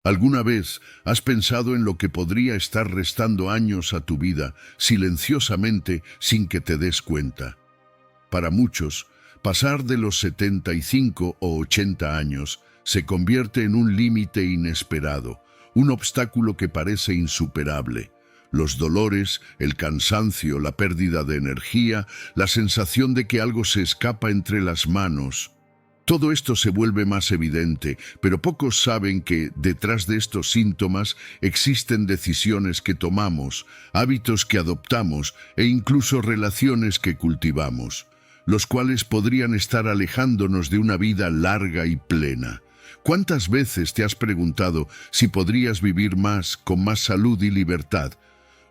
¿Alguna vez has pensado en lo que podría estar restando años a tu vida silenciosamente sin que te des cuenta? Para muchos, pasar de los 75 o 80 años se convierte en un límite inesperado, un obstáculo que parece insuperable. Los dolores, el cansancio, la pérdida de energía, la sensación de que algo se escapa entre las manos. Todo esto se vuelve más evidente, pero pocos saben que detrás de estos síntomas existen decisiones que tomamos, hábitos que adoptamos e incluso relaciones que cultivamos, los cuales podrían estar alejándonos de una vida larga y plena. ¿Cuántas veces te has preguntado si podrías vivir más, con más salud y libertad?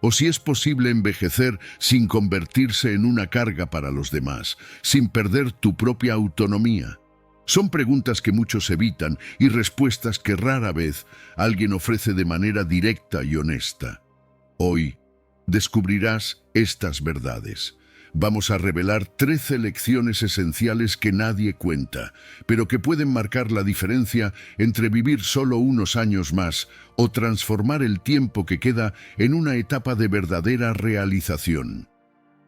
¿O si es posible envejecer sin convertirse en una carga para los demás, sin perder tu propia autonomía? Son preguntas que muchos evitan y respuestas que rara vez alguien ofrece de manera directa y honesta. Hoy descubrirás estas verdades. Vamos a revelar 13 lecciones esenciales que nadie cuenta, pero que pueden marcar la diferencia entre vivir solo unos años más o transformar el tiempo que queda en una etapa de verdadera realización.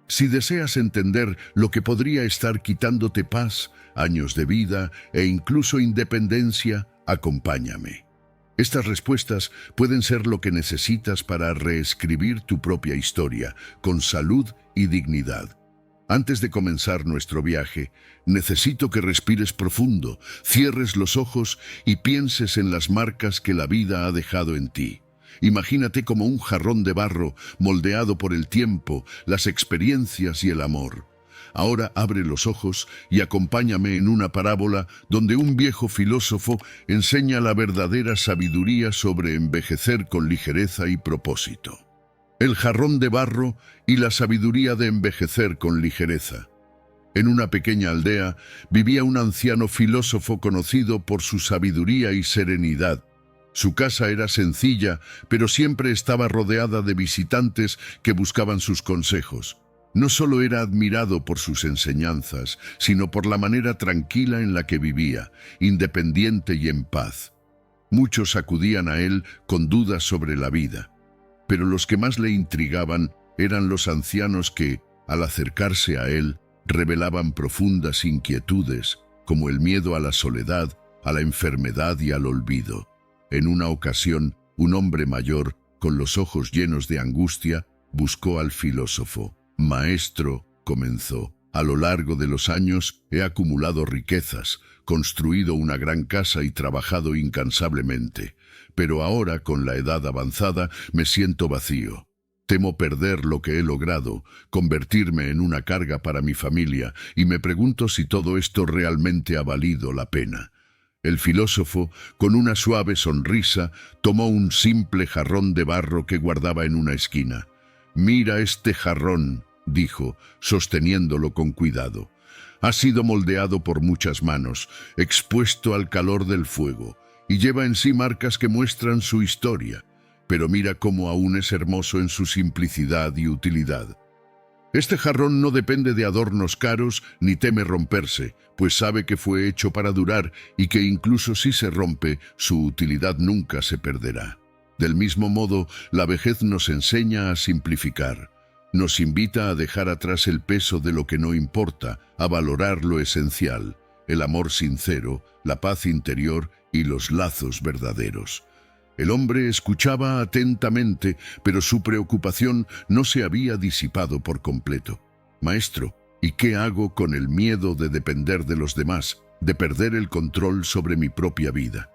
Si deseas entender lo que podría estar quitándote paz, años de vida e incluso independencia, acompáñame. Estas respuestas pueden ser lo que necesitas para reescribir tu propia historia, con salud y dignidad. Antes de comenzar nuestro viaje, necesito que respires profundo, cierres los ojos y pienses en las marcas que la vida ha dejado en ti. Imagínate como un jarrón de barro moldeado por el tiempo, las experiencias y el amor. Ahora abre los ojos y acompáñame en una parábola donde un viejo filósofo enseña la verdadera sabiduría sobre envejecer con ligereza y propósito. El jarrón de barro y la sabiduría de envejecer con ligereza. En una pequeña aldea vivía un anciano filósofo conocido por su sabiduría y serenidad. Su casa era sencilla, pero siempre estaba rodeada de visitantes que buscaban sus consejos. No solo era admirado por sus enseñanzas, sino por la manera tranquila en la que vivía, independiente y en paz. Muchos acudían a él con dudas sobre la vida, pero los que más le intrigaban eran los ancianos que, al acercarse a él, revelaban profundas inquietudes, como el miedo a la soledad, a la enfermedad y al olvido. En una ocasión, un hombre mayor, con los ojos llenos de angustia, buscó al filósofo. «Maestro», comenzó, «a lo largo de los años he acumulado riquezas, construido una gran casa y trabajado incansablemente. Pero ahora, con la edad avanzada, me siento vacío. Temo perder lo que he logrado, convertirme en una carga para mi familia, y me pregunto si todo esto realmente ha valido la pena». El filósofo, con una suave sonrisa, tomó un simple jarrón de barro que guardaba en una esquina. «Mira este jarrón», dijo, sosteniéndolo con cuidado. «Ha sido moldeado por muchas manos, expuesto al calor del fuego, y lleva en sí marcas que muestran su historia. Pero mira cómo aún es hermoso en su simplicidad y utilidad. Este jarrón no depende de adornos caros ni teme romperse, pues sabe que fue hecho para durar y que incluso si se rompe, su utilidad nunca se perderá». Del mismo modo, la vejez nos enseña a simplificar. Nos invita a dejar atrás el peso de lo que no importa, a valorar lo esencial, el amor sincero, la paz interior y los lazos verdaderos. El hombre escuchaba atentamente, pero su preocupación no se había disipado por completo. «Maestro, ¿y qué hago con el miedo de depender de los demás, de perder el control sobre mi propia vida?»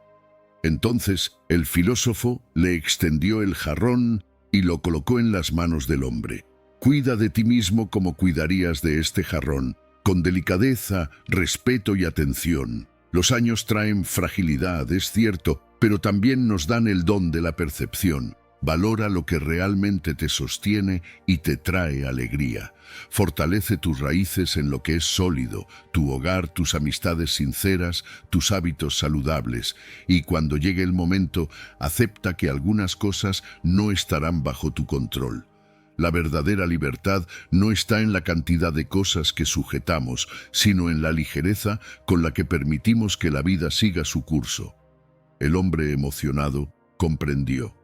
Entonces el filósofo le extendió el jarrón y lo colocó en las manos del hombre. «Cuida de ti mismo como cuidarías de este jarrón, con delicadeza, respeto y atención. Los años traen fragilidad, es cierto, pero también nos dan el don de la percepción. Valora lo que realmente te sostiene y te trae alegría. Fortalece tus raíces en lo que es sólido, tu hogar, tus amistades sinceras, tus hábitos saludables. Y cuando llegue el momento, acepta que algunas cosas no estarán bajo tu control. La verdadera libertad no está en la cantidad de cosas que sujetamos, sino en la ligereza con la que permitimos que la vida siga su curso». El hombre emocionado comprendió.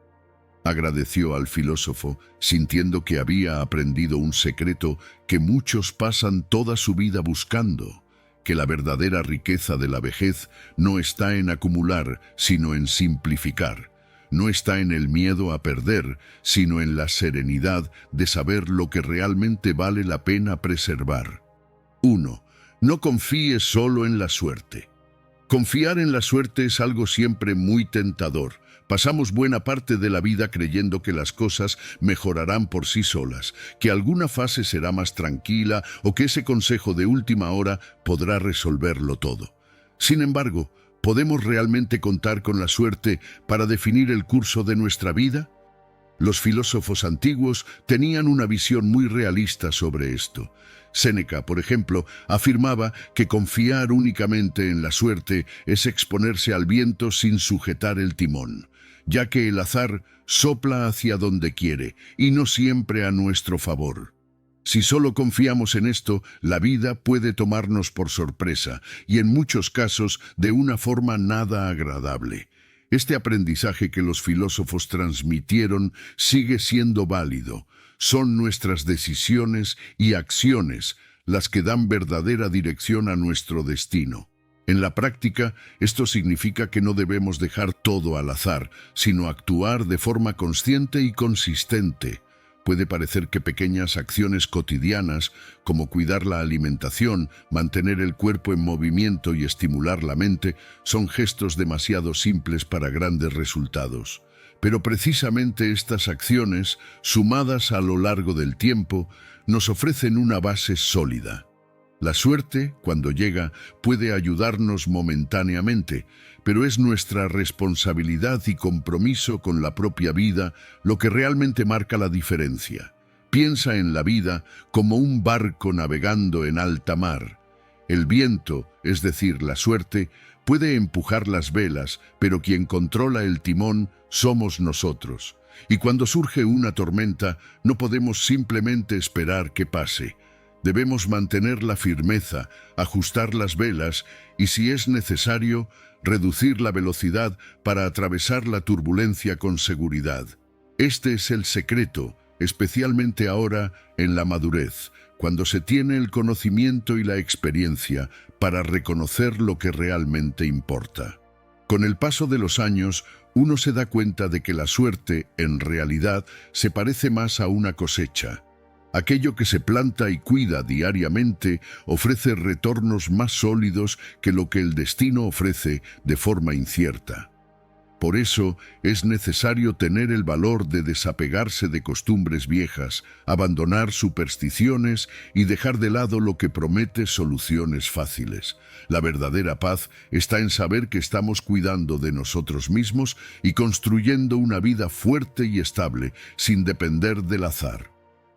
Agradeció al filósofo, sintiendo que había aprendido un secreto que muchos pasan toda su vida buscando, que la verdadera riqueza de la vejez no está en acumular, sino en simplificar. No está en el miedo a perder, sino en la serenidad de saber lo que realmente vale la pena preservar. 1. No confíes solo en la suerte. Confiar en la suerte es algo siempre muy tentador. Pasamos buena parte de la vida creyendo que las cosas mejorarán por sí solas, que alguna fase será más tranquila o que ese consejo de última hora podrá resolverlo todo. Sin embargo, ¿podemos realmente contar con la suerte para definir el curso de nuestra vida? Los filósofos antiguos tenían una visión muy realista sobre esto. Séneca, por ejemplo, afirmaba que confiar únicamente en la suerte es exponerse al viento sin sujetar el timón, ya que el azar sopla hacia donde quiere y no siempre a nuestro favor. Si solo confiamos en esto, la vida puede tomarnos por sorpresa y en muchos casos de una forma nada agradable. Este aprendizaje que los filósofos transmitieron sigue siendo válido. Son nuestras decisiones y acciones las que dan verdadera dirección a nuestro destino. En la práctica, esto significa que no debemos dejar todo al azar, sino actuar de forma consciente y consistente. Puede parecer que pequeñas acciones cotidianas, como cuidar la alimentación, mantener el cuerpo en movimiento y estimular la mente, son gestos demasiado simples para grandes resultados. Pero precisamente estas acciones, sumadas a lo largo del tiempo, nos ofrecen una base sólida. La suerte, cuando llega, puede ayudarnos momentáneamente, pero es nuestra responsabilidad y compromiso con la propia vida lo que realmente marca la diferencia. Piensa en la vida como un barco navegando en alta mar. El viento, es decir, la suerte, puede empujar las velas, pero quien controla el timón somos nosotros. Y cuando surge una tormenta, no podemos simplemente esperar que pase. Debemos mantener la firmeza, ajustar las velas y, si es necesario, reducir la velocidad para atravesar la turbulencia con seguridad. Este es el secreto, especialmente ahora en la madurez, cuando se tiene el conocimiento y la experiencia para reconocer lo que realmente importa. Con el paso de los años, uno se da cuenta de que la suerte, en realidad, se parece más a una cosecha. Aquello que se planta y cuida diariamente ofrece retornos más sólidos que lo que el destino ofrece de forma incierta. Por eso es necesario tener el valor de desapegarse de costumbres viejas, abandonar supersticiones y dejar de lado lo que promete soluciones fáciles. La verdadera paz está en saber que estamos cuidando de nosotros mismos y construyendo una vida fuerte y estable, sin depender del azar.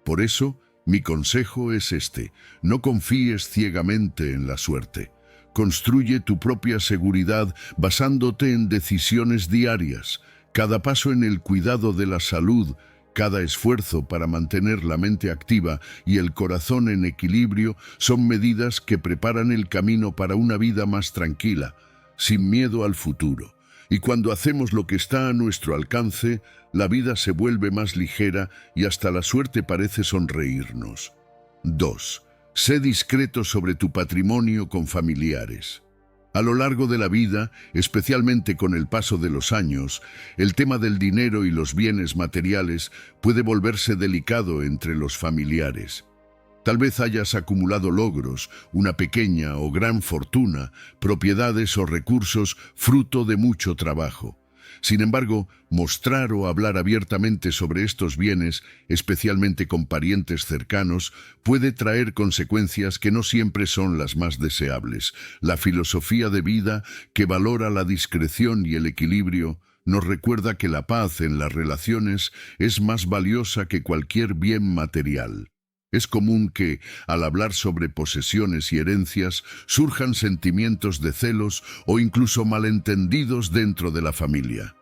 Por eso, mi consejo es este: no confíes ciegamente en la suerte. Construye tu propia seguridad basándote en decisiones diarias. Cada paso en el cuidado de la salud, cada esfuerzo para mantener la mente activa y el corazón en equilibrio son medidas que preparan el camino para una vida más tranquila, sin miedo al futuro. Y cuando hacemos lo que está a nuestro alcance, la vida se vuelve más ligera y hasta la suerte parece sonreírnos. 2. Sé discreto sobre tu patrimonio con familiares. A lo largo de la vida, especialmente con el paso de los años, el tema del dinero y los bienes materiales puede volverse delicado entre los familiares. Tal vez hayas acumulado logros, una pequeña o gran fortuna, propiedades o recursos fruto de mucho trabajo. Sin embargo, mostrar o hablar abiertamente sobre estos bienes, especialmente con parientes cercanos, puede traer consecuencias que no siempre son las más deseables. La filosofía de vida, que valora la discreción y el equilibrio, nos recuerda que la paz en las relaciones es más valiosa que cualquier bien material. Es común que, al hablar sobre posesiones y herencias, surjan sentimientos de celos o incluso malentendidos dentro de la familia.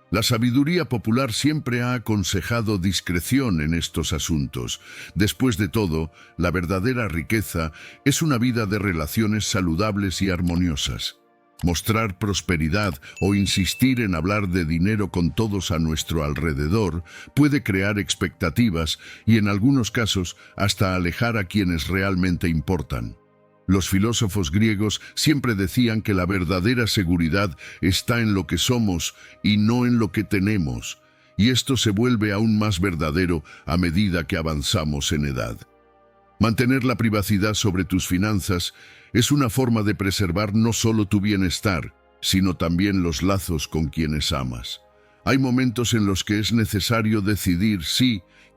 La sabiduría popular siempre ha aconsejado discreción en estos asuntos. Después de todo, la verdadera riqueza es una vida de relaciones saludables y armoniosas. Mostrar prosperidad o insistir en hablar de dinero con todos a nuestro alrededor puede crear expectativas y en algunos casos hasta alejar a quienes realmente importan. Los filósofos griegos siempre decían que la verdadera seguridad está en lo que somos y no en lo que tenemos, y esto se vuelve aún más verdadero a medida que avanzamos en edad. Mantener la privacidad sobre tus finanzas es una forma de preservar no solo tu bienestar, sino también los lazos con quienes amas. Hay momentos en los que es necesario decidir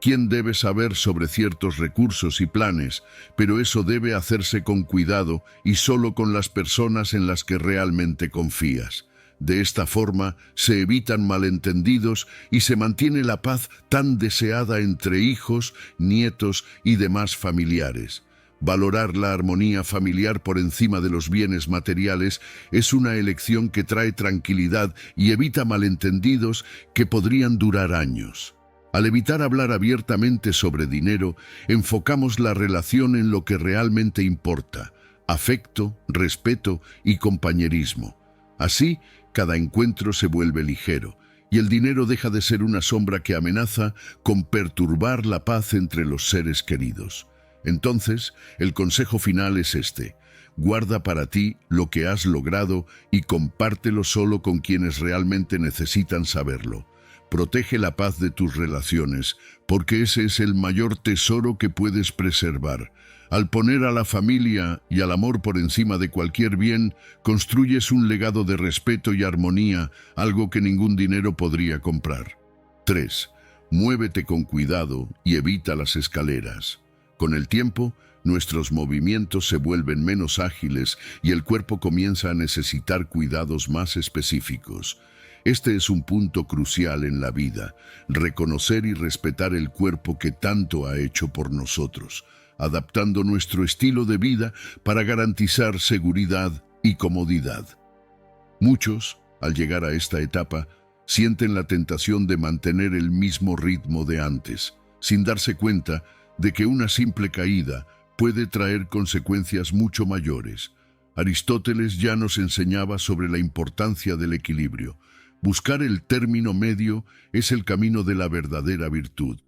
quién debe saber sobre ciertos recursos y planes, pero eso debe hacerse con cuidado y solo con las personas en las que realmente confías. De esta forma se evitan malentendidos y se mantiene la paz tan deseada entre hijos, nietos y demás familiares. Valorar la armonía familiar por encima de los bienes materiales es una elección que trae tranquilidad y evita malentendidos que podrían durar años. Al evitar hablar abiertamente sobre dinero, enfocamos la relación en lo que realmente importa: afecto, respeto y compañerismo. Así, cada encuentro se vuelve ligero, y el dinero deja de ser una sombra que amenaza con perturbar la paz entre los seres queridos. Entonces, el consejo final es este: guarda para ti lo que has logrado y compártelo solo con quienes realmente necesitan saberlo. Protege la paz de tus relaciones, porque ese es el mayor tesoro que puedes preservar. Al poner a la familia y al amor por encima de cualquier bien, construyes un legado de respeto y armonía, algo que ningún dinero podría comprar. 3. Muévete con cuidado y evita las escaleras. Con el tiempo, nuestros movimientos se vuelven menos ágiles y el cuerpo comienza a necesitar cuidados más específicos. Este es un punto crucial en la vida: reconocer y respetar el cuerpo que tanto ha hecho por nosotros, adaptando nuestro estilo de vida para garantizar seguridad y comodidad. Muchos, al llegar a esta etapa, sienten la tentación de mantener el mismo ritmo de antes, sin darse cuenta de que una simple caída puede traer consecuencias mucho mayores. Aristóteles ya nos enseñaba sobre la importancia del equilibrio. Buscar el término medio es el camino de la verdadera virtud.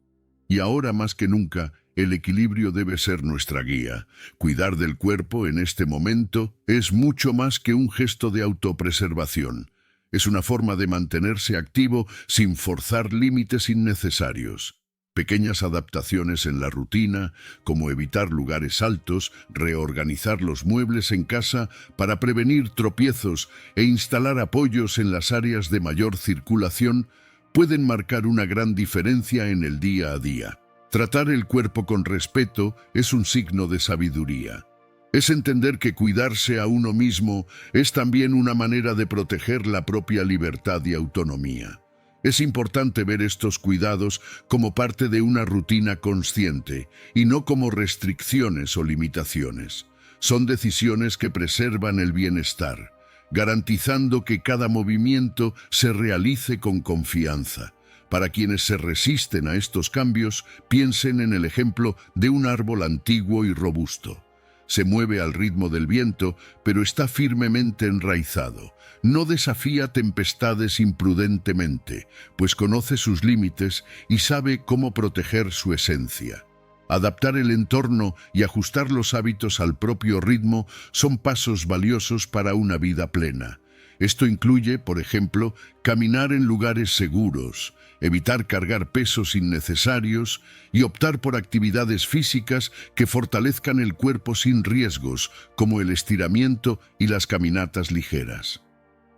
Y ahora más que nunca, el equilibrio debe ser nuestra guía. Cuidar del cuerpo en este momento es mucho más que un gesto de autopreservación. Es una forma de mantenerse activo sin forzar límites innecesarios. Pequeñas adaptaciones en la rutina, como evitar lugares altos, reorganizar los muebles en casa para prevenir tropiezos e instalar apoyos en las áreas de mayor circulación, pueden marcar una gran diferencia en el día a día. Tratar el cuerpo con respeto es un signo de sabiduría. Es entender que cuidarse a uno mismo es también una manera de proteger la propia libertad y autonomía. Es importante ver estos cuidados como parte de una rutina consciente y no como restricciones o limitaciones. Son decisiones que preservan el bienestar, garantizando que cada movimiento se realice con confianza. Para quienes se resisten a estos cambios, piensen en el ejemplo de un árbol antiguo y robusto. Se mueve al ritmo del viento, pero está firmemente enraizado. No desafía tempestades imprudentemente, pues conoce sus límites y sabe cómo proteger su esencia. Adaptar el entorno y ajustar los hábitos al propio ritmo son pasos valiosos para una vida plena. Esto incluye, por ejemplo, caminar en lugares seguros, evitar cargar pesos innecesarios y optar por actividades físicas que fortalezcan el cuerpo sin riesgos, como el estiramiento y las caminatas ligeras.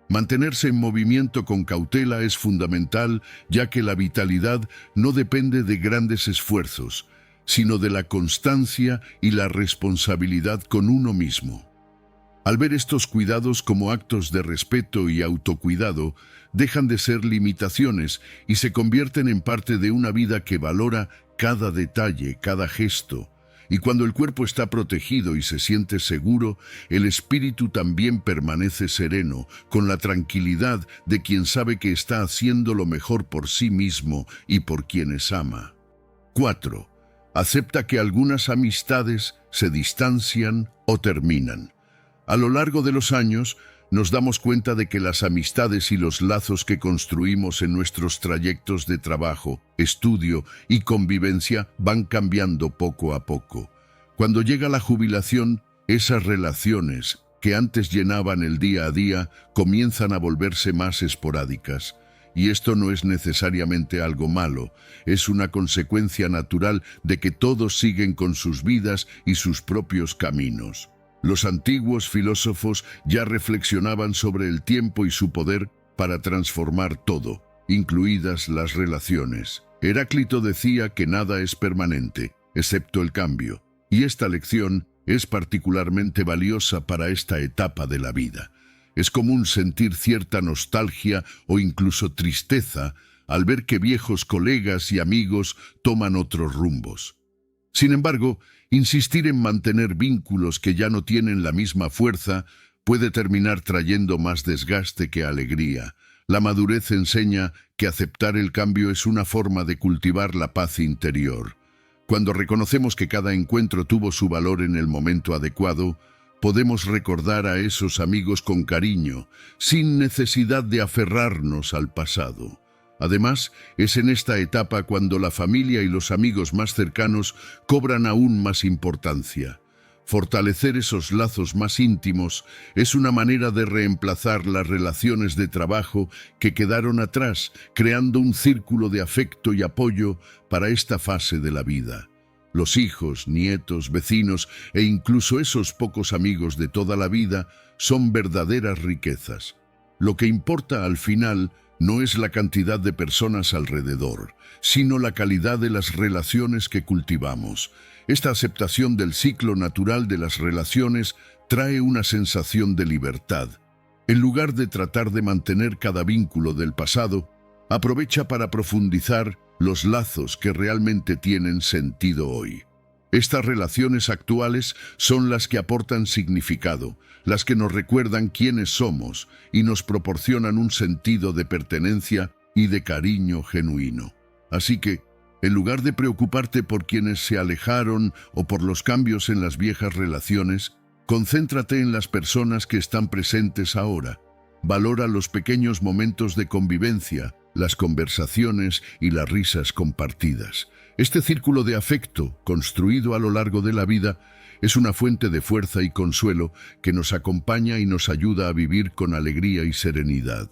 Mantenerse en movimiento con cautela es fundamental, ya que la vitalidad no depende de grandes esfuerzos, sino de la constancia y la responsabilidad con uno mismo. Al ver estos cuidados como actos de respeto y autocuidado, dejan de ser limitaciones y se convierten en parte de una vida que valora cada detalle, cada gesto. Y cuando el cuerpo está protegido y se siente seguro, el espíritu también permanece sereno, con la tranquilidad de quien sabe que está haciendo lo mejor por sí mismo y por quienes ama. 4. Acepta que algunas amistades se distancian o terminan. A lo largo de los años, nos damos cuenta de que las amistades y los lazos que construimos en nuestros trayectos de trabajo, estudio y convivencia van cambiando poco a poco. Cuando llega la jubilación, esas relaciones que antes llenaban el día a día comienzan a volverse más esporádicas. Y esto no es necesariamente algo malo, es una consecuencia natural de que todos siguen con sus vidas y sus propios caminos. Los antiguos filósofos ya reflexionaban sobre el tiempo y su poder para transformar todo, incluidas las relaciones. Heráclito decía que nada es permanente, excepto el cambio, y esta lección es particularmente valiosa para esta etapa de la vida. Es común sentir cierta nostalgia o incluso tristeza al ver que viejos colegas y amigos toman otros rumbos. Sin embargo, insistir en mantener vínculos que ya no tienen la misma fuerza puede terminar trayendo más desgaste que alegría. La madurez enseña que aceptar el cambio es una forma de cultivar la paz interior. Cuando reconocemos que cada encuentro tuvo su valor en el momento adecuado, podemos recordar a esos amigos con cariño, sin necesidad de aferrarnos al pasado. Además, es en esta etapa cuando la familia y los amigos más cercanos cobran aún más importancia. Fortalecer esos lazos más íntimos es una manera de reemplazar las relaciones de trabajo que quedaron atrás, creando un círculo de afecto y apoyo para esta fase de la vida. Los hijos, nietos, vecinos e incluso esos pocos amigos de toda la vida son verdaderas riquezas. Lo que importa al final no es la cantidad de personas alrededor, sino la calidad de las relaciones que cultivamos. Esta aceptación del ciclo natural de las relaciones trae una sensación de libertad. En lugar de tratar de mantener cada vínculo del pasado, aprovecha para profundizar los lazos que realmente tienen sentido hoy. Estas relaciones actuales son las que aportan significado, las que nos recuerdan quiénes somos y nos proporcionan un sentido de pertenencia y de cariño genuino. Así que, en lugar de preocuparte por quienes se alejaron o por los cambios en las viejas relaciones, concéntrate en las personas que están presentes ahora. Valora los pequeños momentos de convivencia, las conversaciones y las risas compartidas. Este círculo de afecto, construido a lo largo de la vida, es una fuente de fuerza y consuelo que nos acompaña y nos ayuda a vivir con alegría y serenidad.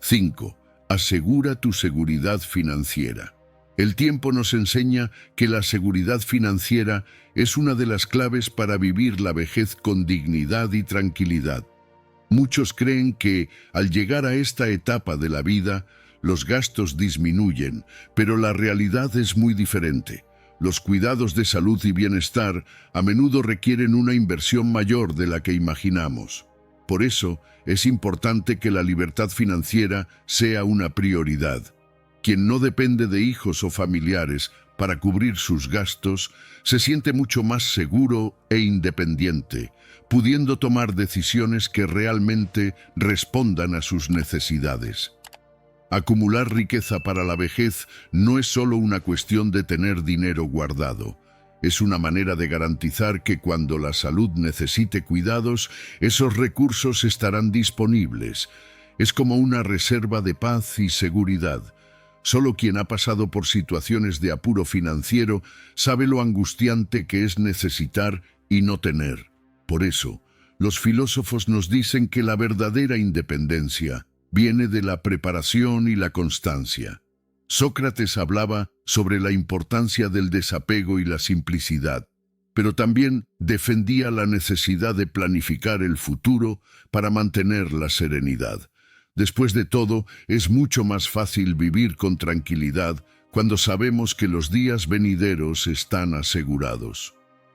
5. Asegura tu seguridad financiera. El tiempo nos enseña que la seguridad financiera es una de las claves para vivir la vejez con dignidad y tranquilidad. Muchos creen que, al llegar a esta etapa de la vida, los gastos disminuyen, pero la realidad es muy diferente. Los cuidados de salud y bienestar a menudo requieren una inversión mayor de la que imaginamos. Por eso, es importante que la libertad financiera sea una prioridad. Quien no depende de hijos o familiares para cubrir sus gastos, se siente mucho más seguro e independiente, pudiendo tomar decisiones que realmente respondan a sus necesidades. Acumular riqueza para la vejez no es solo una cuestión de tener dinero guardado. Es una manera de garantizar que cuando la salud necesite cuidados, esos recursos estarán disponibles. Es como una reserva de paz y seguridad. Solo quien ha pasado por situaciones de apuro financiero sabe lo angustiante que es necesitar y no tener. Por eso, los filósofos nos dicen que la verdadera independencia viene de la preparación y la constancia. Sócrates hablaba sobre la importancia del desapego y la simplicidad, pero también defendía la necesidad de planificar el futuro para mantener la serenidad. Después de todo, es mucho más fácil vivir con tranquilidad cuando sabemos que los días venideros están asegurados.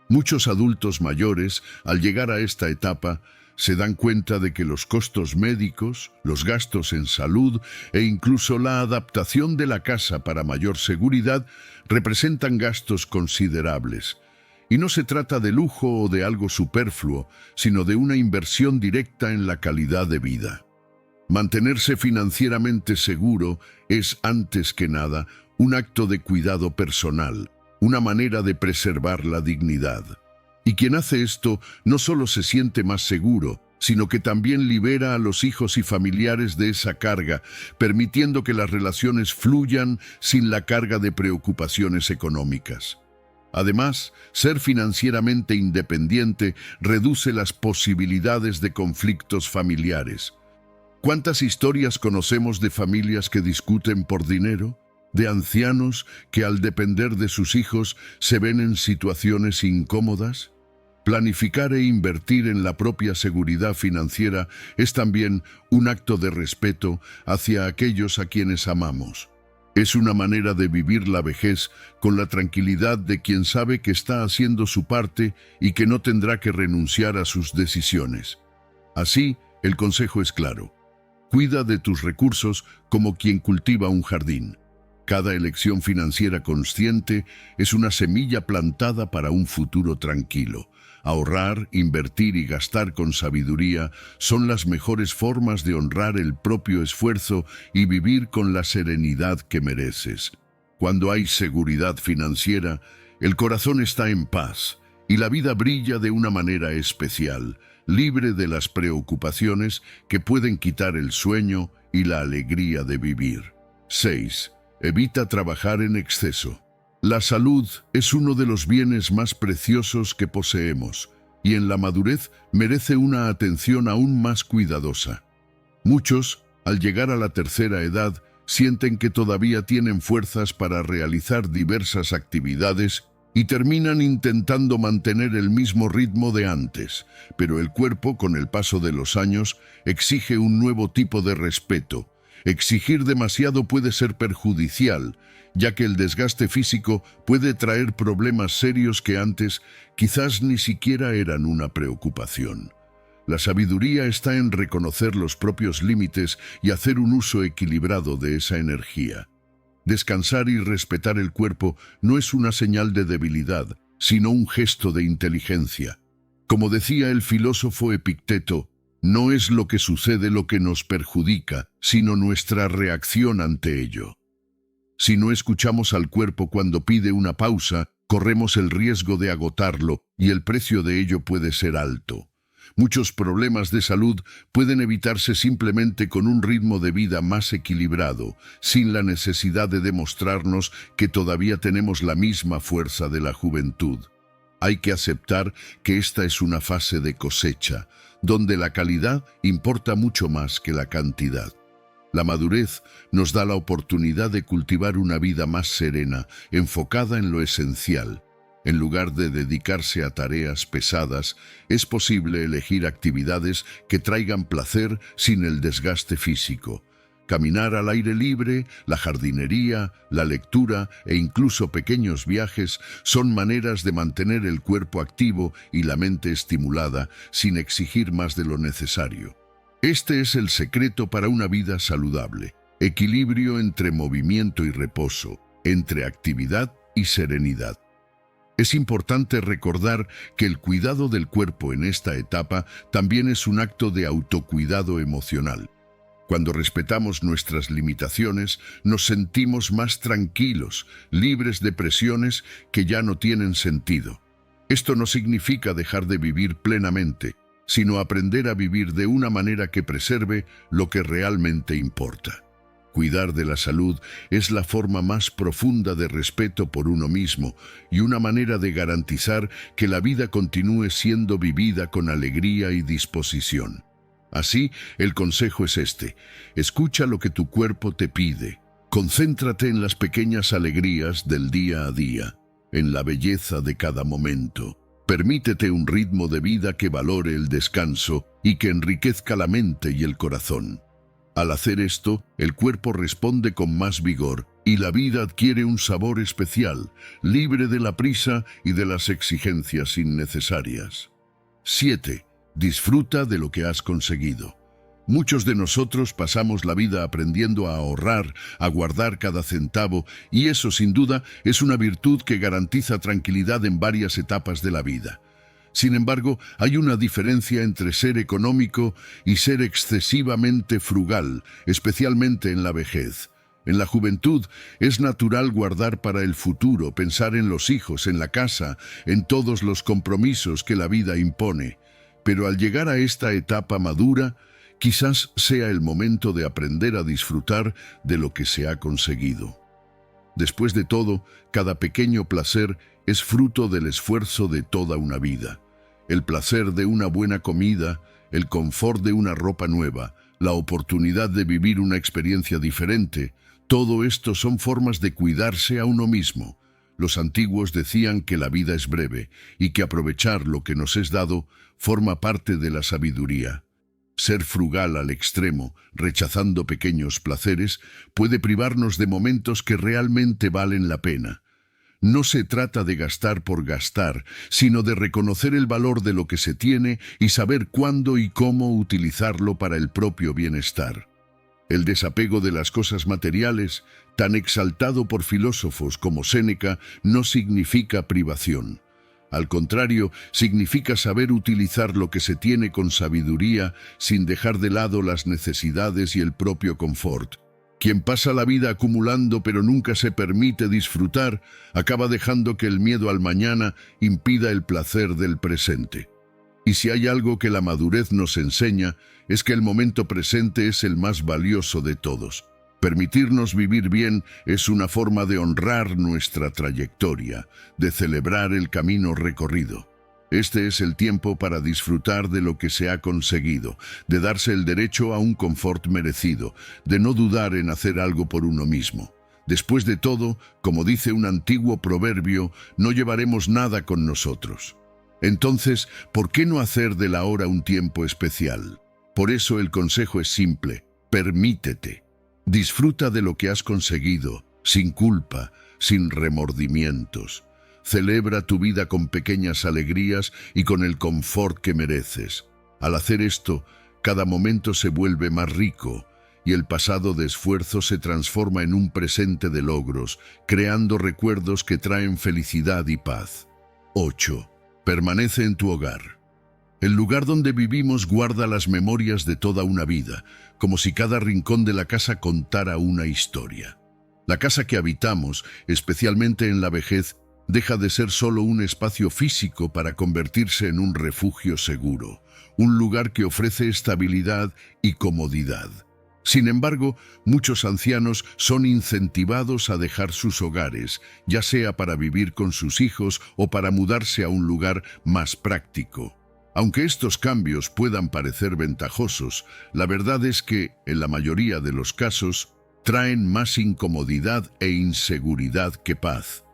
Muchos adultos mayores, al llegar a esta etapa, se dan cuenta de que los costos médicos, los gastos en salud e incluso la adaptación de la casa para mayor seguridad representan gastos considerables. Y no se trata de lujo o de algo superfluo, sino de una inversión directa en la calidad de vida. Mantenerse financieramente seguro es, antes que nada, un acto de cuidado personal, una manera de preservar la dignidad. Y quien hace esto no solo se siente más seguro, sino que también libera a los hijos y familiares de esa carga, permitiendo que las relaciones fluyan sin la carga de preocupaciones económicas. Además, ser financieramente independiente reduce las posibilidades de conflictos familiares. ¿Cuántas historias conocemos de familias que discuten por dinero? De ancianos que al depender de sus hijos se ven en situaciones incómodas. Planificar e invertir en la propia seguridad financiera es también un acto de respeto hacia aquellos a quienes amamos. Es una manera de vivir la vejez con la tranquilidad de quien sabe que está haciendo su parte y que no tendrá que renunciar a sus decisiones. Así, el consejo es claro. Cuida de tus recursos como quien cultiva un jardín. Cada elección financiera consciente es una semilla plantada para un futuro tranquilo. Ahorrar, invertir y gastar con sabiduría son las mejores formas de honrar el propio esfuerzo y vivir con la serenidad que mereces. Cuando hay seguridad financiera, el corazón está en paz y la vida brilla de una manera especial, libre de las preocupaciones que pueden quitar el sueño y la alegría de vivir. 6. Evita trabajar en exceso. La salud es uno de los bienes más preciosos que poseemos y en la madurez merece una atención aún más cuidadosa. Muchos, al llegar a la tercera edad, sienten que todavía tienen fuerzas para realizar diversas actividades y terminan intentando mantener el mismo ritmo de antes, pero el cuerpo, con el paso de los años, exige un nuevo tipo de respeto. Exigir demasiado puede ser perjudicial, ya que el desgaste físico puede traer problemas serios que antes quizás ni siquiera eran una preocupación. La sabiduría está en reconocer los propios límites y hacer un uso equilibrado de esa energía. Descansar y respetar el cuerpo no es una señal de debilidad, sino un gesto de inteligencia. Como decía el filósofo Epicteto, no es lo que sucede lo que nos perjudica, sino nuestra reacción ante ello. Si no escuchamos al cuerpo cuando pide una pausa, corremos el riesgo de agotarlo y el precio de ello puede ser alto. Muchos problemas de salud pueden evitarse simplemente con un ritmo de vida más equilibrado, sin la necesidad de demostrarnos que todavía tenemos la misma fuerza de la juventud. Hay que aceptar que esta es una fase de cosecha, donde la calidad importa mucho más que la cantidad. La madurez nos da la oportunidad de cultivar una vida más serena, enfocada en lo esencial. En lugar de dedicarse a tareas pesadas, es posible elegir actividades que traigan placer sin el desgaste físico. Caminar al aire libre, la jardinería, la lectura e incluso pequeños viajes son maneras de mantener el cuerpo activo y la mente estimulada sin exigir más de lo necesario. Este es el secreto para una vida saludable: equilibrio entre movimiento y reposo, entre actividad y serenidad. Es importante recordar que el cuidado del cuerpo en esta etapa también es un acto de autocuidado emocional. Cuando respetamos nuestras limitaciones, nos sentimos más tranquilos, libres de presiones que ya no tienen sentido. Esto no significa dejar de vivir plenamente, sino aprender a vivir de una manera que preserve lo que realmente importa. Cuidar de la salud es la forma más profunda de respeto por uno mismo y una manera de garantizar que la vida continúe siendo vivida con alegría y disposición. Así, el consejo es este: escucha lo que tu cuerpo te pide. Concéntrate en las pequeñas alegrías del día a día, en la belleza de cada momento. Permítete un ritmo de vida que valore el descanso y que enriquezca la mente y el corazón. Al hacer esto, el cuerpo responde con más vigor y la vida adquiere un sabor especial, libre de la prisa y de las exigencias innecesarias. 7. Disfruta de lo que has conseguido. Muchos de nosotros pasamos la vida aprendiendo a ahorrar, a guardar cada centavo, y eso sin duda es una virtud que garantiza tranquilidad en varias etapas de la vida. Sin embargo, hay una diferencia entre ser económico y ser excesivamente frugal, especialmente en la vejez. En la juventud es natural guardar para el futuro, pensar en los hijos, en la casa, en todos los compromisos que la vida impone. Pero al llegar a esta etapa madura, quizás sea el momento de aprender a disfrutar de lo que se ha conseguido. Después de todo, cada pequeño placer es fruto del esfuerzo de toda una vida. El placer de una buena comida, el confort de una ropa nueva, la oportunidad de vivir una experiencia diferente, todo esto son formas de cuidarse a uno mismo. Los antiguos decían que la vida es breve y que aprovechar lo que nos es dado forma parte de la sabiduría. Ser frugal al extremo, rechazando pequeños placeres, puede privarnos de momentos que realmente valen la pena. No se trata de gastar por gastar, sino de reconocer el valor de lo que se tiene y saber cuándo y cómo utilizarlo para el propio bienestar. El desapego de las cosas materiales, tan exaltado por filósofos como Séneca, no significa privación. Al contrario, significa saber utilizar lo que se tiene con sabiduría sin dejar de lado las necesidades y el propio confort. Quien pasa la vida acumulando pero nunca se permite disfrutar, acaba dejando que el miedo al mañana impida el placer del presente. Y si hay algo que la madurez nos enseña, es que el momento presente es el más valioso de todos. Permitirnos vivir bien es una forma de honrar nuestra trayectoria, de celebrar el camino recorrido. Este es el tiempo para disfrutar de lo que se ha conseguido, de darse el derecho a un confort merecido, de no dudar en hacer algo por uno mismo. Después de todo, como dice un antiguo proverbio, no llevaremos nada con nosotros. Entonces, ¿por qué no hacer del ahora un tiempo especial? Por eso el consejo es simple: permítete. Disfruta de lo que has conseguido, sin culpa, sin remordimientos. Celebra tu vida con pequeñas alegrías y con el confort que mereces. Al hacer esto, cada momento se vuelve más rico y el pasado de esfuerzo se transforma en un presente de logros, creando recuerdos que traen felicidad y paz. 8. Permanece en tu hogar. El lugar donde vivimos guarda las memorias de toda una vida, como si cada rincón de la casa contara una historia. La casa que habitamos, especialmente en la vejez, deja de ser solo un espacio físico para convertirse en un refugio seguro, un lugar que ofrece estabilidad y comodidad. Sin embargo, muchos ancianos son incentivados a dejar sus hogares, ya sea para vivir con sus hijos o para mudarse a un lugar más práctico. Aunque estos cambios puedan parecer ventajosos, la verdad es que, en la mayoría de los casos, traen más incomodidad e inseguridad que paz.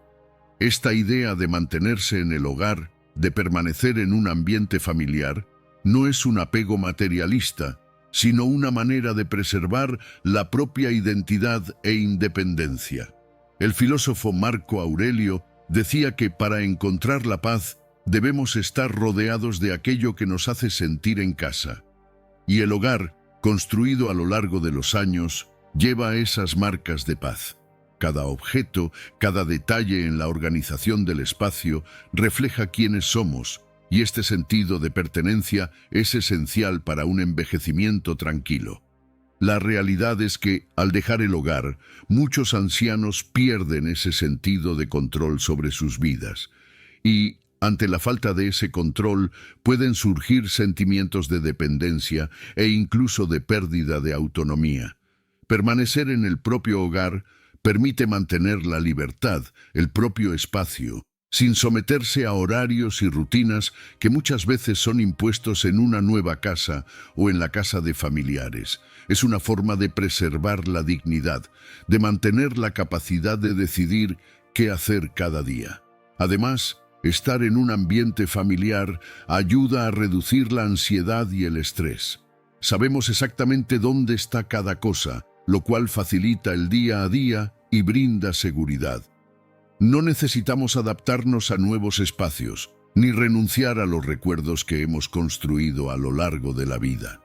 Esta idea de mantenerse en el hogar, de permanecer en un ambiente familiar, no es un apego materialista, sino una manera de preservar la propia identidad e independencia. El filósofo Marco Aurelio decía que para encontrar la paz, debemos estar rodeados de aquello que nos hace sentir en casa. Y el hogar, construido a lo largo de los años, lleva esas marcas de paz. Cada objeto, cada detalle en la organización del espacio refleja quiénes somos, y este sentido de pertenencia es esencial para un envejecimiento tranquilo. La realidad es que, al dejar el hogar, muchos ancianos pierden ese sentido de control sobre sus vidas, y ante la falta de ese control pueden surgir sentimientos de dependencia e incluso de pérdida de autonomía. Permanecer en el propio hogar permite mantener la libertad, el propio espacio, sin someterse a horarios y rutinas que muchas veces son impuestos en una nueva casa o en la casa de familiares. Es una forma de preservar la dignidad, de mantener la capacidad de decidir qué hacer cada día. Además, estar en un ambiente familiar ayuda a reducir la ansiedad y el estrés. Sabemos exactamente dónde está cada cosa, lo cual facilita el día a día y brinda seguridad. No necesitamos adaptarnos a nuevos espacios, ni renunciar a los recuerdos que hemos construido a lo largo de la vida.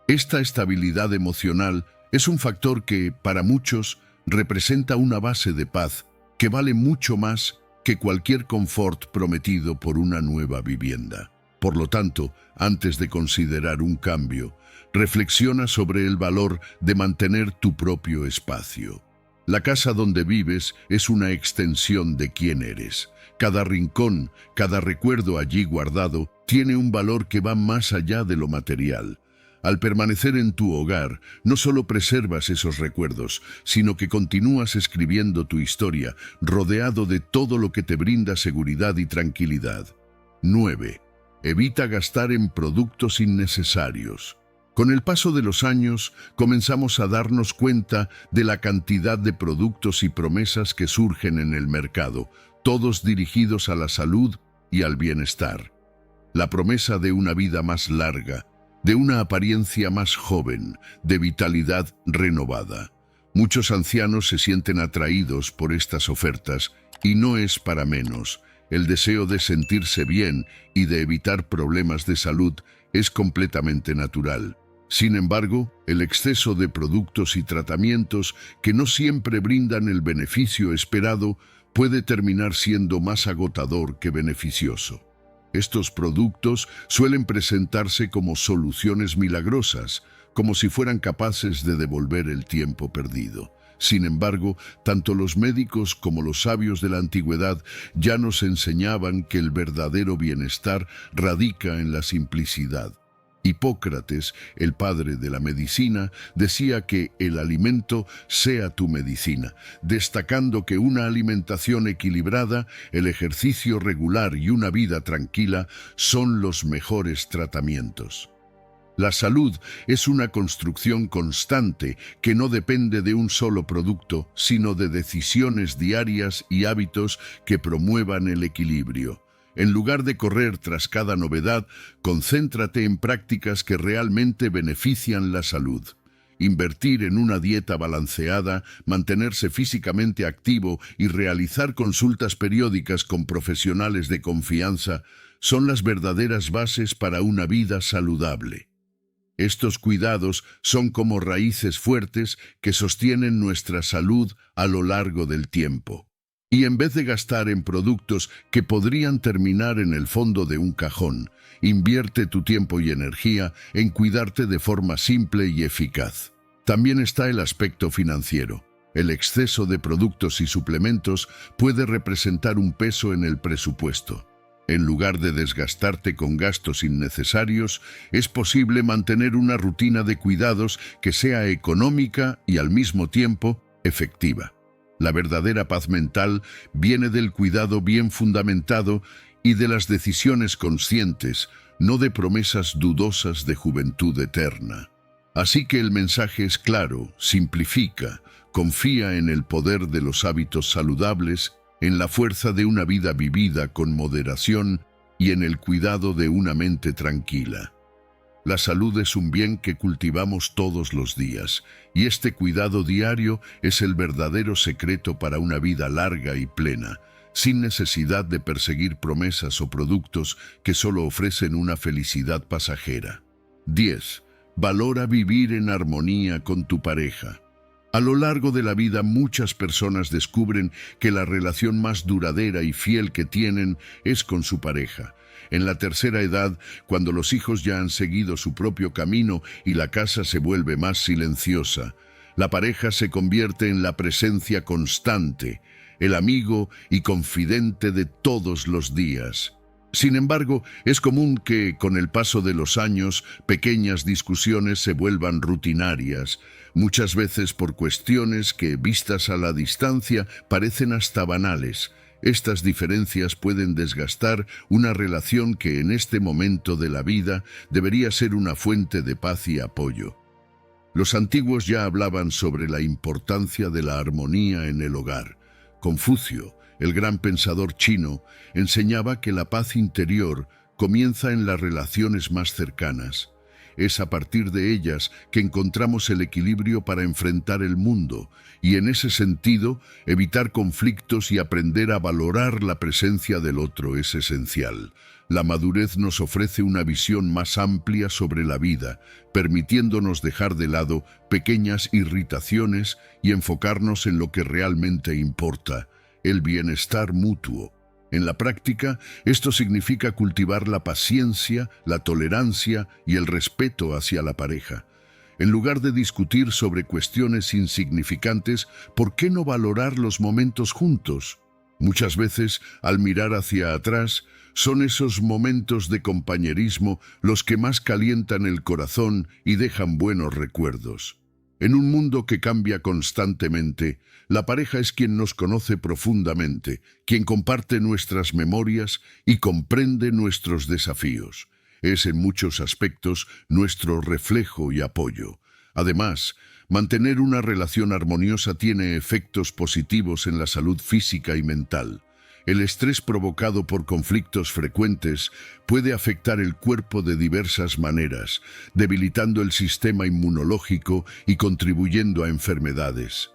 Esta estabilidad emocional es un factor que, para muchos, representa una base de paz que vale mucho más que cualquier confort prometido por una nueva vivienda. Por lo tanto, antes de considerar un cambio, reflexiona sobre el valor de mantener tu propio espacio. La casa donde vives es una extensión de quién eres. Cada rincón, cada recuerdo allí guardado, tiene un valor que va más allá de lo material. Al permanecer en tu hogar, no solo preservas esos recuerdos, sino que continúas escribiendo tu historia, rodeado de todo lo que te brinda seguridad y tranquilidad. 9. Evita gastar en productos innecesarios. Con el paso de los años, comenzamos a darnos cuenta de la cantidad de productos y promesas que surgen en el mercado, todos dirigidos a la salud y al bienestar. La promesa de una vida más larga, de una apariencia más joven, de vitalidad renovada. Muchos ancianos se sienten atraídos por estas ofertas y no es para menos. El deseo de sentirse bien y de evitar problemas de salud es completamente natural. Sin embargo, el exceso de productos y tratamientos que no siempre brindan el beneficio esperado puede terminar siendo más agotador que beneficioso. Estos productos suelen presentarse como soluciones milagrosas, como si fueran capaces de devolver el tiempo perdido. Sin embargo, tanto los médicos como los sabios de la antigüedad ya nos enseñaban que el verdadero bienestar radica en la simplicidad. Hipócrates, el padre de la medicina, decía que el alimento sea tu medicina, destacando que una alimentación equilibrada, el ejercicio regular y una vida tranquila son los mejores tratamientos. La salud es una construcción constante que no depende de un solo producto, sino de decisiones diarias y hábitos que promuevan el equilibrio. En lugar de correr tras cada novedad, concéntrate en prácticas que realmente benefician la salud. Invertir en una dieta balanceada, mantenerse físicamente activo y realizar consultas periódicas con profesionales de confianza son las verdaderas bases para una vida saludable. Estos cuidados son como raíces fuertes que sostienen nuestra salud a lo largo del tiempo. Y en vez de gastar en productos que podrían terminar en el fondo de un cajón, invierte tu tiempo y energía en cuidarte de forma simple y eficaz. También está el aspecto financiero. El exceso de productos y suplementos puede representar un peso en el presupuesto. En lugar de desgastarte con gastos innecesarios, es posible mantener una rutina de cuidados que sea económica y al mismo tiempo efectiva. La verdadera paz mental viene del cuidado bien fundamentado y de las decisiones conscientes, no de promesas dudosas de juventud eterna. Así que el mensaje es claro: simplifica, confía en el poder de los hábitos saludables, en la fuerza de una vida vivida con moderación y en el cuidado de una mente tranquila. La salud es un bien que cultivamos todos los días, y este cuidado diario es el verdadero secreto para una vida larga y plena, sin necesidad de perseguir promesas o productos que solo ofrecen una felicidad pasajera. 10. Valora vivir en armonía con tu pareja. A lo largo de la vida, muchas personas descubren que la relación más duradera y fiel que tienen es con su pareja. En la tercera edad, cuando los hijos ya han seguido su propio camino y la casa se vuelve más silenciosa, la pareja se convierte en la presencia constante, el amigo y confidente de todos los días. Sin embargo, es común que, con el paso de los años, pequeñas discusiones se vuelvan rutinarias, muchas veces por cuestiones que, vistas a la distancia, parecen hasta banales. Estas diferencias pueden desgastar una relación que en este momento de la vida debería ser una fuente de paz y apoyo. Los antiguos ya hablaban sobre la importancia de la armonía en el hogar. Confucio, el gran pensador chino, enseñaba que la paz interior comienza en las relaciones más cercanas. Es a partir de ellas que encontramos el equilibrio para enfrentar el mundo, y en ese sentido, evitar conflictos y aprender a valorar la presencia del otro es esencial. La madurez nos ofrece una visión más amplia sobre la vida, permitiéndonos dejar de lado pequeñas irritaciones y enfocarnos en lo que realmente importa: el bienestar mutuo. En la práctica, esto significa cultivar la paciencia, la tolerancia y el respeto hacia la pareja. En lugar de discutir sobre cuestiones insignificantes, ¿por qué no valorar los momentos juntos? Muchas veces, al mirar hacia atrás, son esos momentos de compañerismo los que más calientan el corazón y dejan buenos recuerdos. En un mundo que cambia constantemente, la pareja es quien nos conoce profundamente, quien comparte nuestras memorias y comprende nuestros desafíos. Es en muchos aspectos nuestro reflejo y apoyo. Además, mantener una relación armoniosa tiene efectos positivos en la salud física y mental. El estrés provocado por conflictos frecuentes puede afectar el cuerpo de diversas maneras, debilitando el sistema inmunológico y contribuyendo a enfermedades.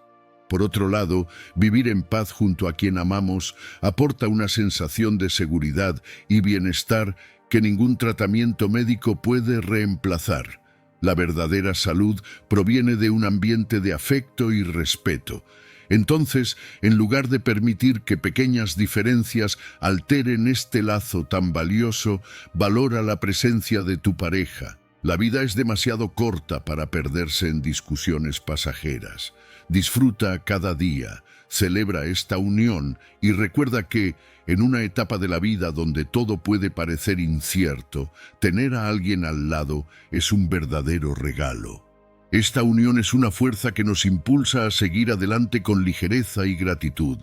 Por otro lado, vivir en paz junto a quien amamos aporta una sensación de seguridad y bienestar que ningún tratamiento médico puede reemplazar. La verdadera salud proviene de un ambiente de afecto y respeto. Entonces, en lugar de permitir que pequeñas diferencias alteren este lazo tan valioso, valora la presencia de tu pareja. La vida es demasiado corta para perderse en discusiones pasajeras. Disfruta cada día, celebra esta unión y recuerda que, en una etapa de la vida donde todo puede parecer incierto, tener a alguien al lado es un verdadero regalo. Esta unión es una fuerza que nos impulsa a seguir adelante con ligereza y gratitud.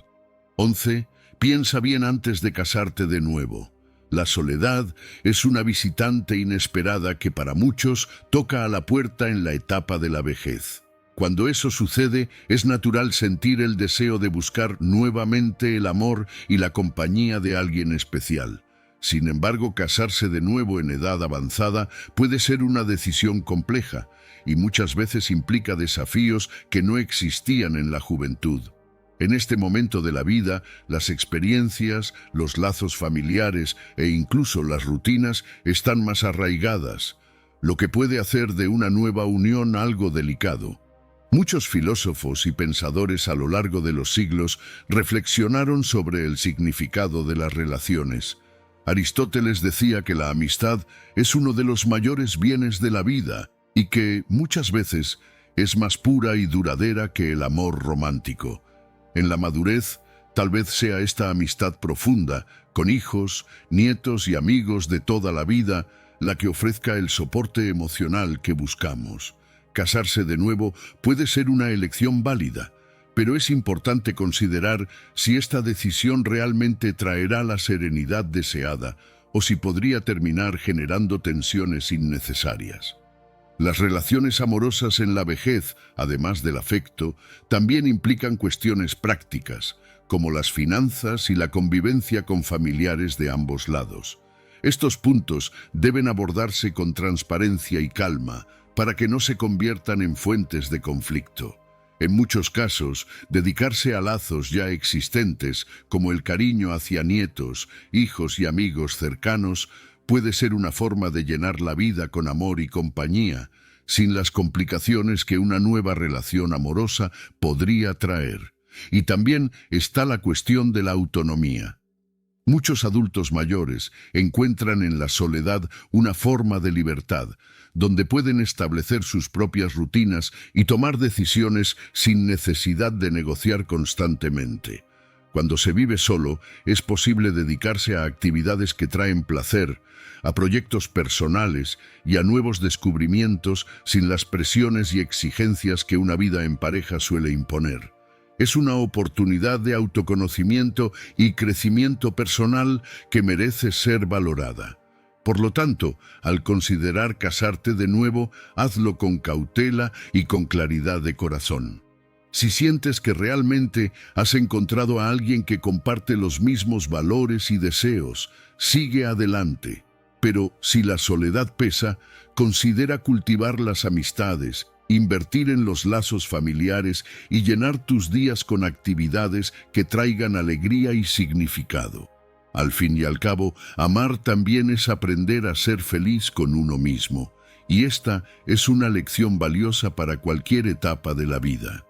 11. Piensa bien antes de casarte de nuevo. La soledad es una visitante inesperada que para muchos toca a la puerta en la etapa de la vejez. Cuando eso sucede, es natural sentir el deseo de buscar nuevamente el amor y la compañía de alguien especial. Sin embargo, casarse de nuevo en edad avanzada puede ser una decisión compleja y muchas veces implica desafíos que no existían en la juventud. En este momento de la vida, las experiencias, los lazos familiares e incluso las rutinas están más arraigadas, lo que puede hacer de una nueva unión algo delicado. Muchos filósofos y pensadores a lo largo de los siglos reflexionaron sobre el significado de las relaciones. Aristóteles decía que la amistad es uno de los mayores bienes de la vida y que, muchas veces, es más pura y duradera que el amor romántico. En la madurez, tal vez sea esta amistad profunda, con hijos, nietos y amigos de toda la vida, la que ofrezca el soporte emocional que buscamos. Casarse de nuevo puede ser una elección válida, pero es importante considerar si esta decisión realmente traerá la serenidad deseada o si podría terminar generando tensiones innecesarias. Las relaciones amorosas en la vejez, además del afecto, también implican cuestiones prácticas, como las finanzas y la convivencia con familiares de ambos lados. Estos puntos deben abordarse con transparencia y calma, para que no se conviertan en fuentes de conflicto. En muchos casos, dedicarse a lazos ya existentes, como el cariño hacia nietos, hijos y amigos cercanos, puede ser una forma de llenar la vida con amor y compañía, sin las complicaciones que una nueva relación amorosa podría traer. Y también está la cuestión de la autonomía. Muchos adultos mayores encuentran en la soledad una forma de libertad, donde pueden establecer sus propias rutinas y tomar decisiones sin necesidad de negociar constantemente. Cuando se vive solo, es posible dedicarse a actividades que traen placer, a proyectos personales y a nuevos descubrimientos sin las presiones y exigencias que una vida en pareja suele imponer. Es una oportunidad de autoconocimiento y crecimiento personal que merece ser valorada. Por lo tanto, al considerar casarte de nuevo, hazlo con cautela y con claridad de corazón. Si sientes que realmente has encontrado a alguien que comparte los mismos valores y deseos, sigue adelante. Pero si la soledad pesa, considera cultivar las amistades, invertir en los lazos familiares y llenar tus días con actividades que traigan alegría y significado. Al fin y al cabo, amar también es aprender a ser feliz con uno mismo, y esta es una lección valiosa para cualquier etapa de la vida.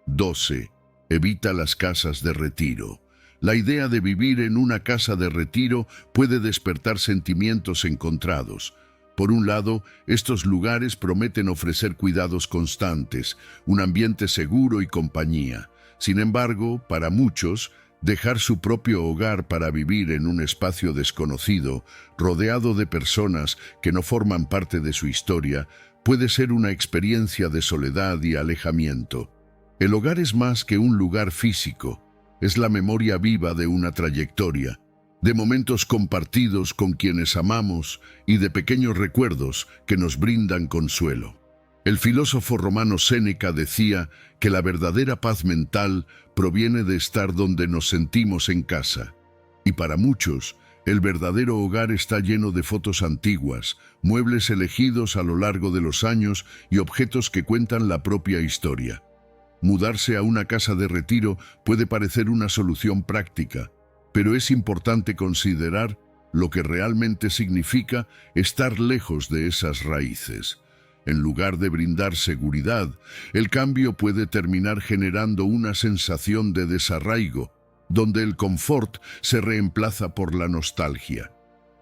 12. Evita las casas de retiro. La idea de vivir en una casa de retiro puede despertar sentimientos encontrados. Por un lado, estos lugares prometen ofrecer cuidados constantes, un ambiente seguro y compañía. Sin embargo, para muchos, dejar su propio hogar para vivir en un espacio desconocido, rodeado de personas que no forman parte de su historia, puede ser una experiencia de soledad y alejamiento. El hogar es más que un lugar físico, es la memoria viva de una trayectoria, de momentos compartidos con quienes amamos y de pequeños recuerdos que nos brindan consuelo. El filósofo romano Séneca decía que la verdadera paz mental proviene de estar donde nos sentimos en casa. Y para muchos, el verdadero hogar está lleno de fotos antiguas, muebles elegidos a lo largo de los años y objetos que cuentan la propia historia. Mudarse a una casa de retiro puede parecer una solución práctica, pero es importante considerar lo que realmente significa estar lejos de esas raíces. En lugar de brindar seguridad, el cambio puede terminar generando una sensación de desarraigo, donde el confort se reemplaza por la nostalgia.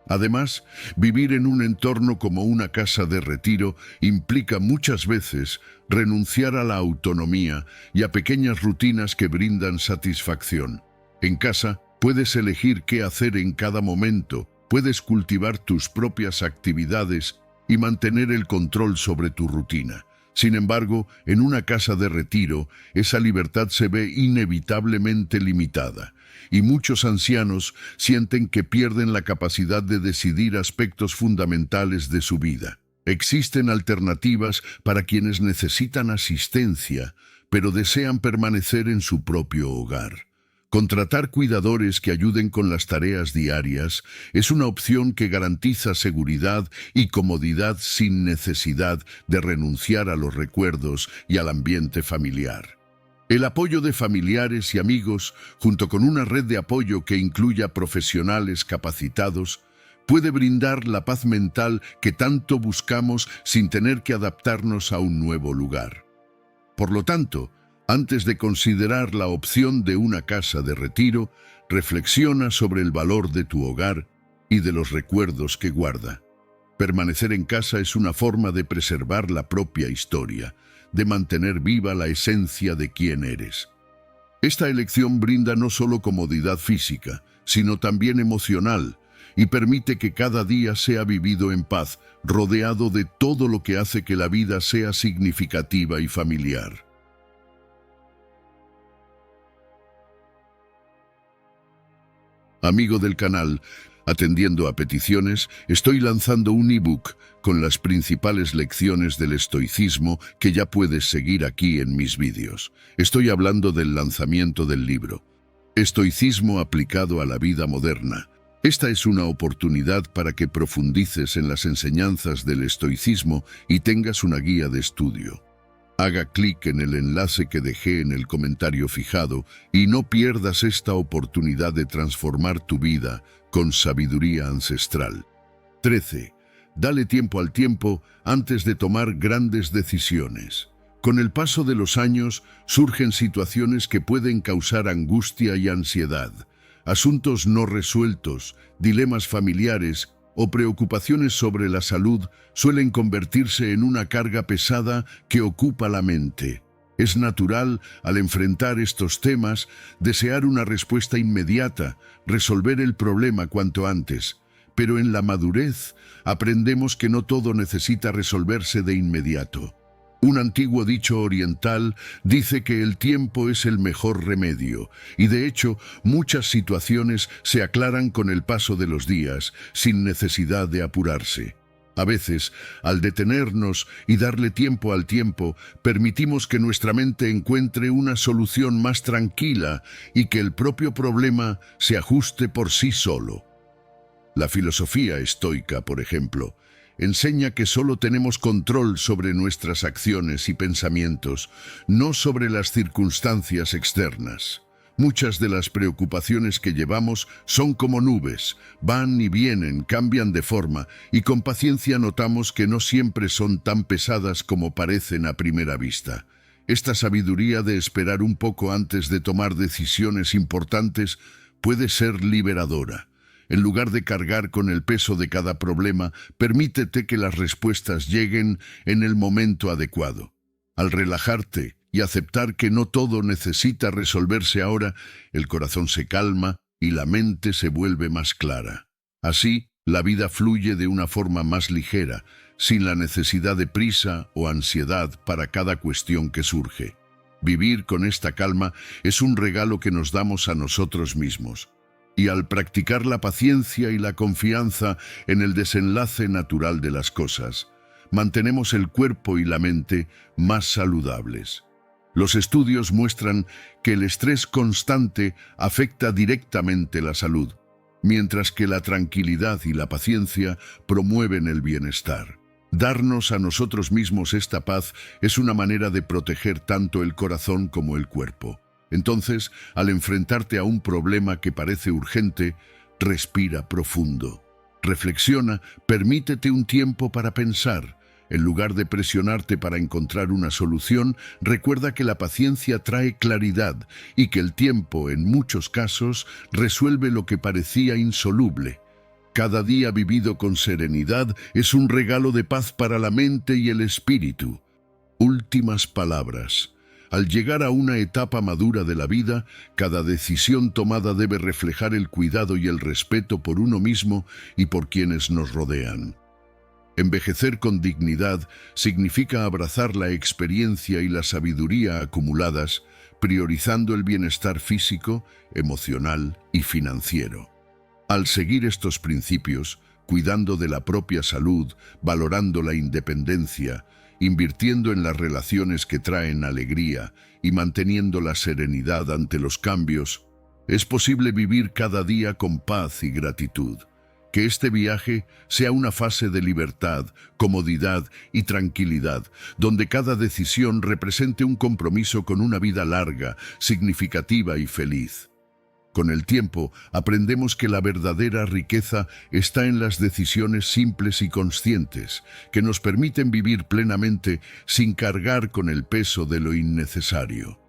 Además, vivir en un entorno como una casa de retiro implica muchas veces renunciar a la autonomía y a pequeñas rutinas que brindan satisfacción. En casa, puedes elegir qué hacer en cada momento, puedes cultivar tus propias actividades y mantener el control sobre tu rutina. Sin embargo, en una casa de retiro, esa libertad se ve inevitablemente limitada, y muchos ancianos sienten que pierden la capacidad de decidir aspectos fundamentales de su vida. Existen alternativas para quienes necesitan asistencia, pero desean permanecer en su propio hogar. Contratar cuidadores que ayuden con las tareas diarias es una opción que garantiza seguridad y comodidad sin necesidad de renunciar a los recuerdos y al ambiente familiar. El apoyo de familiares y amigos, junto con una red de apoyo que incluya profesionales capacitados, puede brindar la paz mental que tanto buscamos sin tener que adaptarnos a un nuevo lugar. Por lo tanto, antes de considerar la opción de una casa de retiro, reflexiona sobre el valor de tu hogar y de los recuerdos que guarda. Permanecer en casa es una forma de preservar la propia historia, de mantener viva la esencia de quién eres. Esta elección brinda no solo comodidad física, sino también emocional, y permite que cada día sea vivido en paz, rodeado de todo lo que hace que la vida sea significativa y familiar. Amigo del canal, atendiendo a peticiones, estoy lanzando un ebook con las principales lecciones del estoicismo que ya puedes seguir aquí en mis vídeos. Estoy hablando del lanzamiento del libro Estoicismo aplicado a la vida moderna. Esta es una oportunidad para que profundices en las enseñanzas del estoicismo y tengas una guía de estudio. Haga clic en el enlace que dejé en el comentario fijado y no pierdas esta oportunidad de transformar tu vida con sabiduría ancestral. 13. Dale tiempo al tiempo antes de tomar grandes decisiones. Con el paso de los años surgen situaciones que pueden causar angustia y ansiedad. Asuntos no resueltos, dilemas familiares o preocupaciones sobre la salud suelen convertirse en una carga pesada que ocupa la mente. Es natural, al enfrentar estos temas, desear una respuesta inmediata, resolver el problema cuanto antes. Pero en la madurez aprendemos que no todo necesita resolverse de inmediato. Un antiguo dicho oriental dice que el tiempo es el mejor remedio, y de hecho muchas situaciones se aclaran con el paso de los días, sin necesidad de apurarse. A veces, al detenernos y darle tiempo al tiempo, permitimos que nuestra mente encuentre una solución más tranquila y que el propio problema se ajuste por sí solo. La filosofía estoica, por ejemplo, enseña que solo tenemos control sobre nuestras acciones y pensamientos, no sobre las circunstancias externas. Muchas de las preocupaciones que llevamos son como nubes, van y vienen, cambian de forma, y con paciencia notamos que no siempre son tan pesadas como parecen a primera vista. Esta sabiduría de esperar un poco antes de tomar decisiones importantes puede ser liberadora. En lugar de cargar con el peso de cada problema, permítete que las respuestas lleguen en el momento adecuado. Al relajarte y aceptar que no todo necesita resolverse ahora, el corazón se calma y la mente se vuelve más clara. Así, la vida fluye de una forma más ligera, sin la necesidad de prisa o ansiedad para cada cuestión que surge. Vivir con esta calma es un regalo que nos damos a nosotros mismos. Y al practicar la paciencia y la confianza en el desenlace natural de las cosas, mantenemos el cuerpo y la mente más saludables. Los estudios muestran que el estrés constante afecta directamente la salud, mientras que la tranquilidad y la paciencia promueven el bienestar. Darnos a nosotros mismos esta paz es una manera de proteger tanto el corazón como el cuerpo. Entonces, al enfrentarte a un problema que parece urgente, respira profundo. Reflexiona, permítete un tiempo para pensar. En lugar de presionarte para encontrar una solución, recuerda que la paciencia trae claridad y que el tiempo, en muchos casos, resuelve lo que parecía insoluble. Cada día vivido con serenidad es un regalo de paz para la mente y el espíritu. Últimas palabras. Al llegar a una etapa madura de la vida, cada decisión tomada debe reflejar el cuidado y el respeto por uno mismo y por quienes nos rodean. Envejecer con dignidad significa abrazar la experiencia y la sabiduría acumuladas, priorizando el bienestar físico, emocional y financiero. Al seguir estos principios, cuidando de la propia salud, valorando la independencia, invirtiendo en las relaciones que traen alegría y manteniendo la serenidad ante los cambios, es posible vivir cada día con paz y gratitud. Que este viaje sea una fase de libertad, comodidad y tranquilidad, donde cada decisión represente un compromiso con una vida larga, significativa y feliz. Con el tiempo, aprendemos que la verdadera riqueza está en las decisiones simples y conscientes, que nos permiten vivir plenamente sin cargar con el peso de lo innecesario.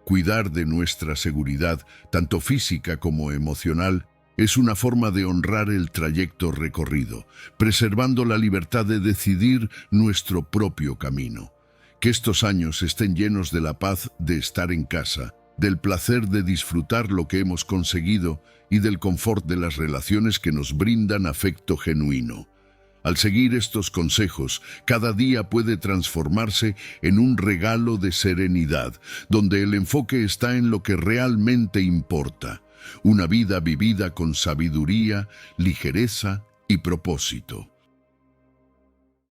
Cuidar de nuestra seguridad, tanto física como emocional, es una forma de honrar el trayecto recorrido, preservando la libertad de decidir nuestro propio camino. Que estos años estén llenos de la paz de estar en casa, del placer de disfrutar lo que hemos conseguido y del confort de las relaciones que nos brindan afecto genuino. Al seguir estos consejos, cada día puede transformarse en un regalo de serenidad, donde el enfoque está en lo que realmente importa. Una vida vivida con sabiduría, ligereza y propósito.